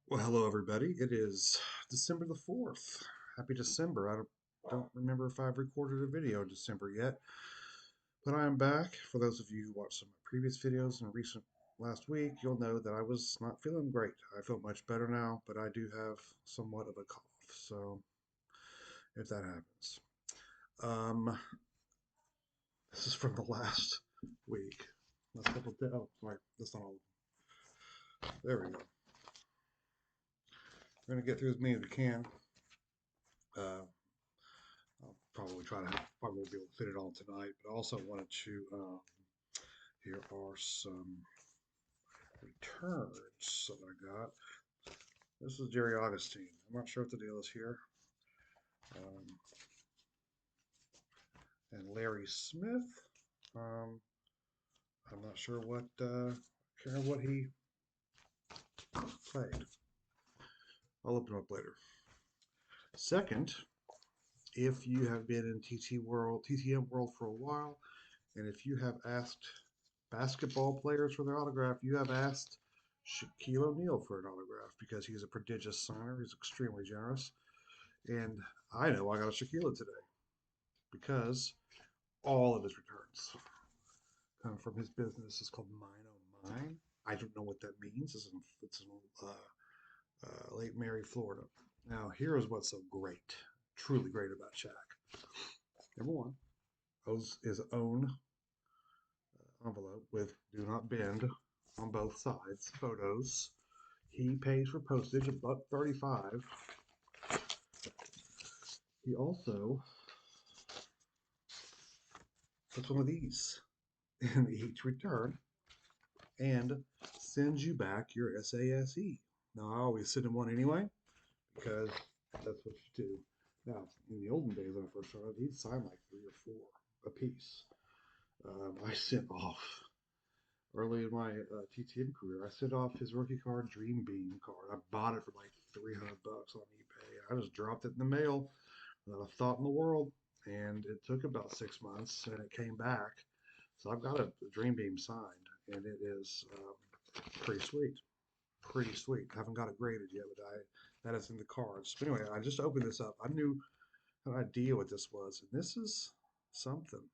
Well, hello everybody. It is December the 4th. Happy December. I don't remember if I've recorded a video in December yet, but I am back. For those of you who watched some of my previous videos in recent last week, you'll know that I was not feeling great. I feel much better now, but I do have somewhat of a cough. So if that happens. Um, this is from the last week. Last couple of days. Oh, sorry. That's not all. There we go. We're going to get through as many as we can. Uh, I'll probably probably won't be able to fit it all tonight, but I also wanted to, here are some returns that I got. This is Jerry Augustine. I'm not sure what the deal is here. Um, and Larry Smith. Um, I'm not sure what he played. I'll open them up later. Second, if you have been in TTM world for a while, and if you have asked basketball players for their autograph, you have asked Shaquille O'Neal for an autograph because he's a prodigious signer. He's extremely generous. And I know I got a Shaquille today because all of his returns come from his business. It's called Mine Oh Mine. I don't know what that means. It's in Lake Mary, Florida. Now, here is what's so great, truly great about Shaq. Number one, owes his own envelope with "Do not bend" on both sides. Photos. He pays for postage, $1.35. He also puts one of these in each return and sends you back your SASE. Now, I always send him one anyway because that's what you do. Now, in the olden days when I first started, he'd sign like three or four a piece. I sent off early in my TTM career. I sent off his rookie card, Dream Beam card. I bought it for like $300 on eBay. I just dropped it in the mail. Not a thought in the world. And it took about 6 months, and it came back. So I've got a Dream Beam signed, and it is pretty sweet. Pretty sweet. I haven't got it graded yet, but that is in the cards. But anyway, I just opened this up. I knew an idea what this was, and this is something.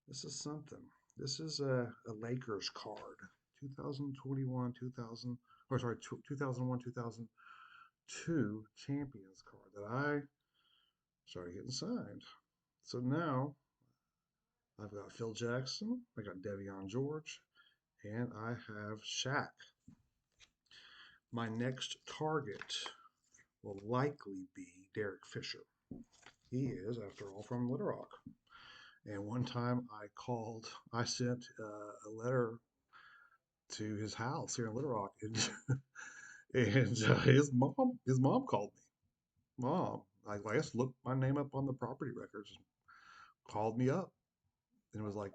This is something. This is a Lakers card, 2021, 2000, or sorry, 2001, 2002 Champions card that I started getting signed. So now I've got Phil Jackson, I got Devion George, and I have Shaq. My next target will likely be Derek Fisher. He is, after all, from Little Rock. And one time I sent a letter to his house here in Little Rock, and, his mom called me. Mom, I just looked my name up on the property records, and called me up, and was like,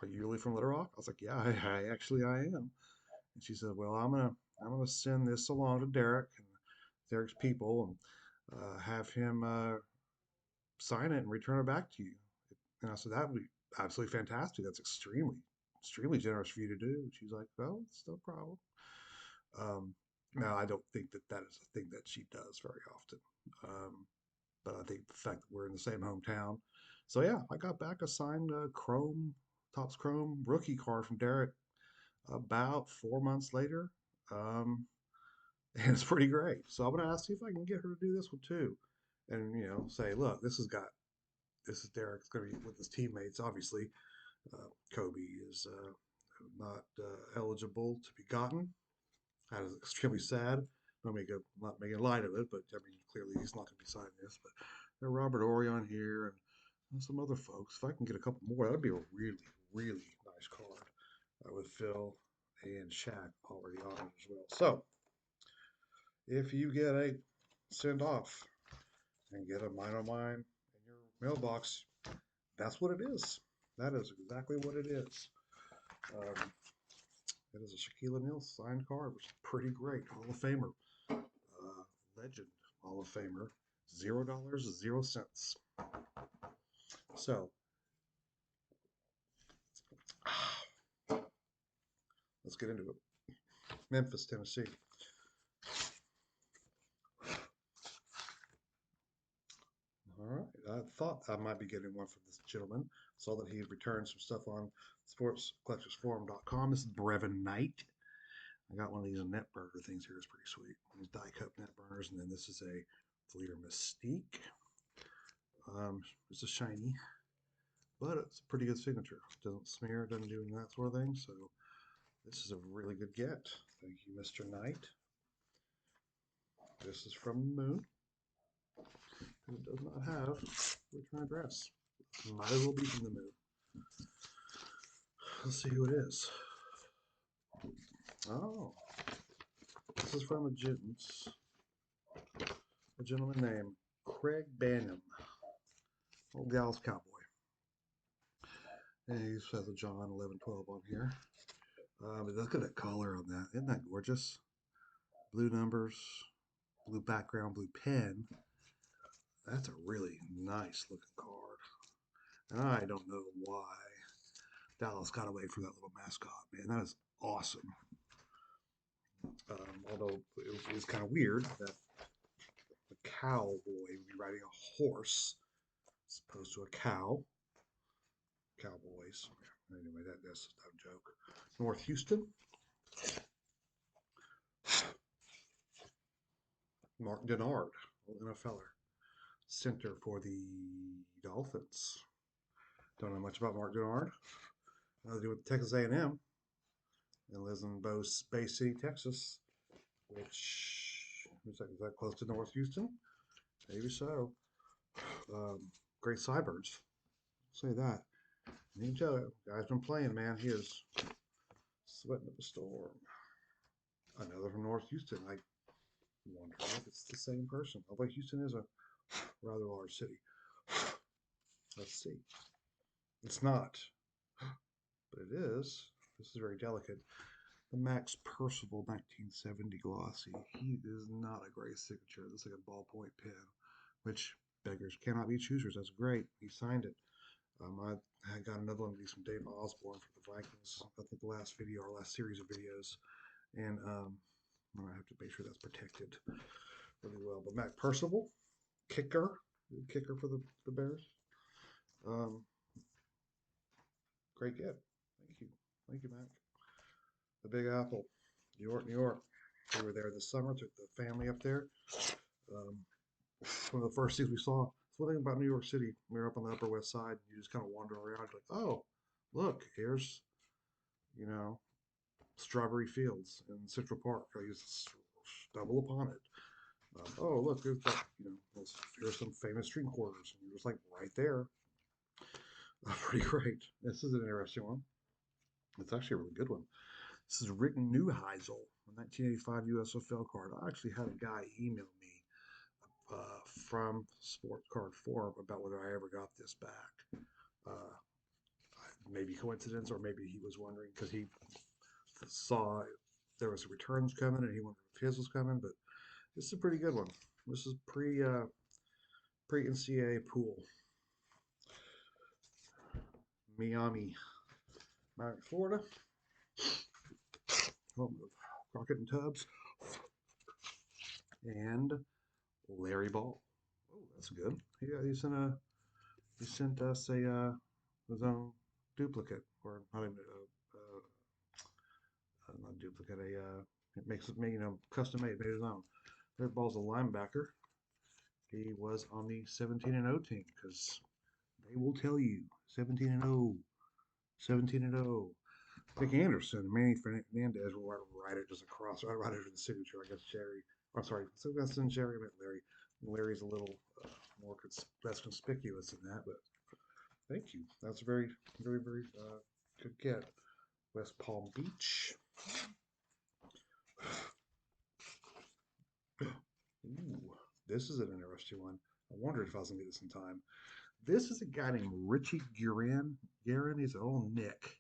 "Are you really from Little Rock?" I was like, "Yeah, I am." And she said, "Well, I'm gonna send this along to Derek and Derek's people, and have him sign it and return it back to you." And I said, "That would be absolutely fantastic. That's extremely generous for you to do." And she's like, "Well, it's no problem." Um, Now, I don't think that that is a thing that she does very often. Um, but I think the fact that we're in the same hometown. So yeah, I got back a signed Topps Chrome rookie card from Derek about 4 months later. Um, and it's pretty great. So I'm gonna ask see if I can get her to do this one too. And say, look, this is Derek's gonna be with his teammates. Obviously, Kobe is not eligible to be gotten. That is extremely sad. Not making light of it, but I mean, clearly he's not going to be signing this. But there Robert Orion here and some other folks. If I can get a couple more, that'd be a really, really nice card with Phil and Shaq already on it as well. So if you get a send off and get a Mine on Mine in your mailbox, that's what it is. That is exactly what it is. Um, it is a Shaquille O'Neal signed card, which is pretty great. Hall of Famer. Legend Hall of Famer, $0, 0 cents. So let's get into it. Memphis, Tennessee. All right. I thought I might be getting one from this gentleman. Saw that he had returned some stuff on sportscollectorsforum.com. This is Brevin Knight. I got one of these net burner things here. It's pretty sweet. These die cut net burners, and then this is a Fleer Mystique. It's a shiny, but it's a pretty good signature. Doesn't smear, doesn't do any of that sort of thing. So this is a really good get. Thank you, Mr. Knight. This is from the moon. It does not have return address. Might as well be from the moon. Let's see who it is. Oh, this is from a gentleman named Craig Banham, old gal's cowboy. And he says a John 1112 on here. But look at that color on that. Isn't that gorgeous? Blue numbers, blue background, blue pen. That's a really nice looking card. And I don't know why Dallas got away from that little mascot, man. That is awesome. Although it was kind of weird that the cowboy would be riding a horse as opposed to a cow. Cowboys. Anyway, that's a joke. North Houston. Mark Denard, NFLer, center for the Dolphins. Don't know much about Mark Denard. Nothing to do with Texas A&M, and lives in Bay City, Texas, which is that close to North Houston? Maybe so. Great sideburns. Say that. And you can tell you, guy's been playing, man. He is sweating up a storm. Another from North Houston. I wonder if it's the same person. Although Houston is a rather large city. Let's see. It's not, but it is. This is very delicate. The Max Percival 1970 glossy. He is not a great signature. This is like a ballpoint pen, which beggars cannot be choosers. That's great. He signed it. I got another one of these from Dave Osborne for the Vikings. I think the last video, our last series of videos, and I have to make sure that's protected really well. But Mac Percival, kicker for the Bears. Great get. Thank you, Mac. The Big Apple, New York, New York. We were there this summer. Took the family up there. One of the first things we saw. It's one thing about New York City. We were up on the Upper West Side. You just kind of wander around, like, oh, look, here's, strawberry fields in Central Park. I used to stumble upon it. Oh, look, there's that, here's some famous street corners. And you're just like right there. Pretty great. This is an interesting one. It's actually a really good one. This is Rick Neuheisel, a 1985 USFL card. I actually had a guy email me from Sports Card Forum about whether I ever got this back. Maybe coincidence, or maybe he was wondering because he saw there was returns coming and he wondered if his was coming. But this is a pretty good one. This is pre NCAA pool. Miami, Florida. Home of Crockett and Tubbs. And Larry Ball. Oh, that's good. Yeah, he sent us his own duplicate, or not even not duplicate. It makes it custom made, made his own. Larry Ball's a linebacker. He was on the 17-0 team because they will tell you 17-0, 17-0. Vic Anderson and Manny Fernandez will write it just across. I write it in the signature. I guess Jerry. I'm sorry, Sylvester and Jerry. I meant Larry. Larry's a little more less conspicuous than that, but thank you. That's a very, very, very good get. West Palm Beach. Ooh, this is an interesting one. I wondered if I was going to get this in time. This is a guy named Richie Guerin. Guerin is an old Nick.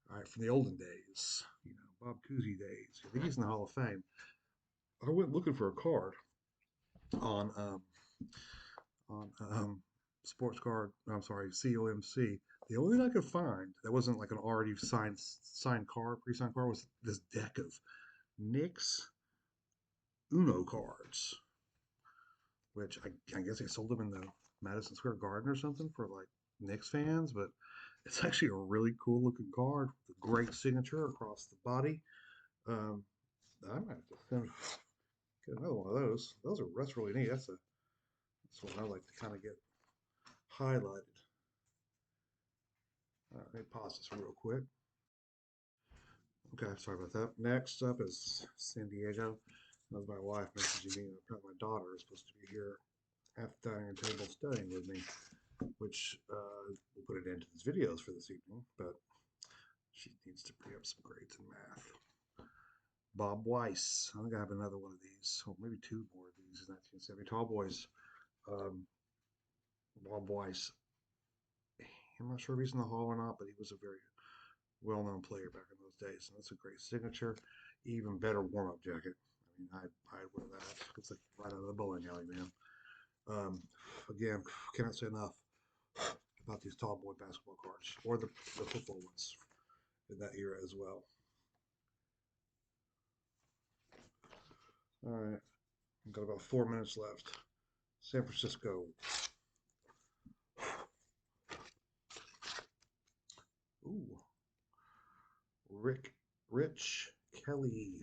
All right, from the olden days, Bob Cousy days. I think he's in the Hall of Fame. I went looking for a card on sports card. I'm sorry, COMC. The only thing I could find that wasn't like an already signed card, pre-signed card, was this deck of Knicks Uno cards, which I guess they sold them in the Madison Square Garden or something for like Knicks fans, but it's actually a really cool looking card with a great signature across the body. Um, I might have to get another one of those. That's really neat. That's one I like to kind of get highlighted. Let me pause this real quick. Okay, sorry about that. Next up is San Diego. That was my wife messaging me. Apparently, my daughter is supposed to be here at the dining table studying with me, which we'll put it into these videos for this evening, but she needs to bring up some grades in math. Bob Weiss. I think I have another one of these, or maybe two more of these. 1970 Tall Boys. Um, Bob Weiss. I'm not sure if he's in the hall or not, but he was a very well-known player back in those days, and that's a great signature. Even better warm-up jacket. I mean, I'd wear that. It's like right out of the bowling alley, man. Um, again, cannot say enough about these tall boy basketball cards or the football ones in that era as well. All right, I've got about 4 minutes left. San Francisco. Ooh, Rich Kelly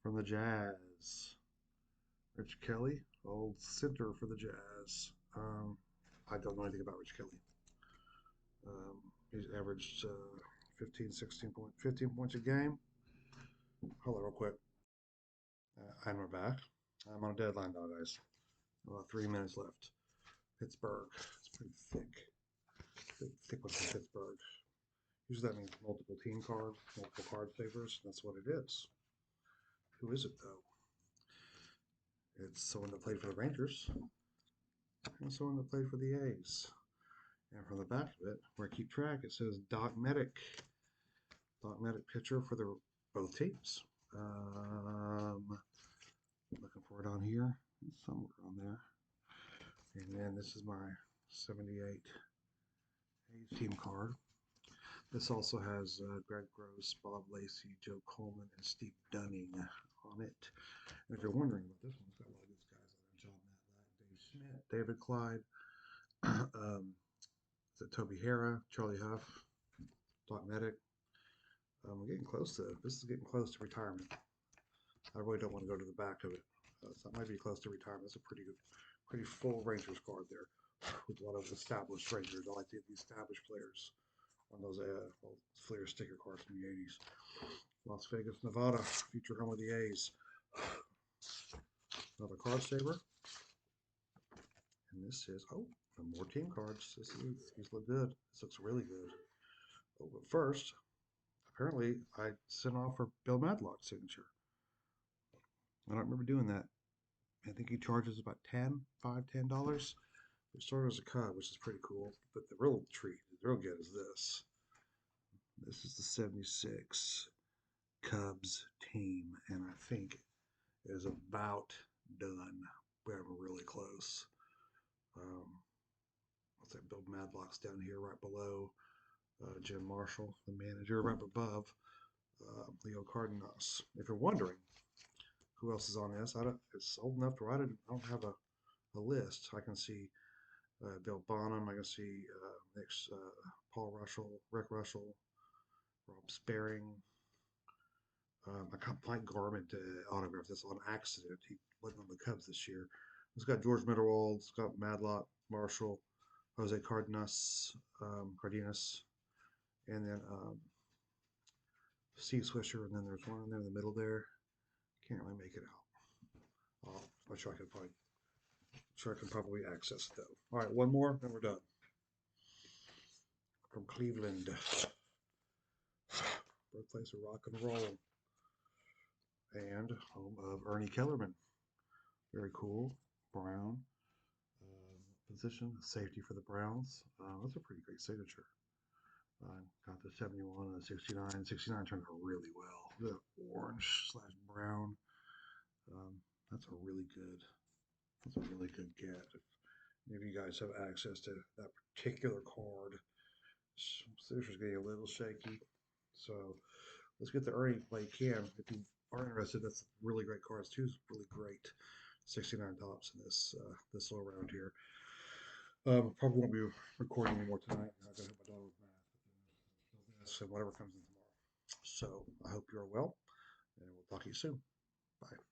from the Jazz. Rich Kelly, old center for the Jazz. I don't know anything about Rich Kelly. He's averaged 15 points a game. Hold on real quick. And we're back. I'm on a deadline now, guys. About 3 minutes left. Pittsburgh. It's pretty thick. Thick one from Pittsburgh. Usually that means multiple team cards, multiple card savers. That's what it is. Who is it, though? It's someone that played for the Rangers and someone that played for the A's. And from the back of it, where I keep track, it says Doc Medic. Doc Medic pitcher for the both teams. Looking for it on here. It's somewhere on there. And then this is my 78 A's team card. This also has Greg Gross, Bob Lacey, Joe Coleman, and Steve Dunning on it. And if you're wondering about this one, it's got a lot of these guys on there. John Matlack, Dave Schmidt, David Clyde, is it Toby Hara, Charlie Huff, Doc Medic. We're getting close to, this is getting close to retirement. I really don't want to go to the back of it. So that might be close to retirement. That's a pretty good, pretty full Rangers card there with a lot of established Rangers. I like the established players on those Fleer sticker cards from the 80s. Las Vegas, Nevada, future home of the A's. Another card saver. And this is, oh, more team cards. These look good. This looks really good. Oh, but first, apparently I sent off for Bill Madlock's signature. I don't remember doing that. I think he charges about $10, which sort of is a cut, which is pretty cool. But the real treat, the real good is this. This is the 76 Cubs team, and I think it is about done. We're really close. What's that? Bill Madlock's down here right below. Jim Marshall, the manager, right above Leo Cardenas. If you're wondering who else is on this, it's old enough to write it. I don't have a list. I can see Bill Bonham. I can see next Paul Russell, Rick Russell, Rob Sparing. I got Mike Garman to autograph this on accident. He wasn't on the Cubs this year. It's got George Mitterwald, it's got Madlock, Marshall, Jose Cardenas, and then Steve Swisher, and then there's one in there in the middle there. Can't really make it out. I'm sure I can probably access it though. All right, one more, then we're done. From Cleveland, birthplace of rock and roll, and home of Ernie Kellerman. Very cool. Brown position, safety for the Browns. That's a pretty great signature. Got the 71 and the 69. 69 turned out really well. The orange slash brown. That's a really good. That's a really good get. If you guys have access to that particular card, Signature's getting a little shaky. So let's get the Ernie while you can. If you are interested, that's really great cars too. It's really great 69 tops in this little round here. Probably won't be recording anymore tonight. I gotta help my daughter with math, but then this and whatever comes in tomorrow. So I hope you're well, and we'll talk to you soon. Bye.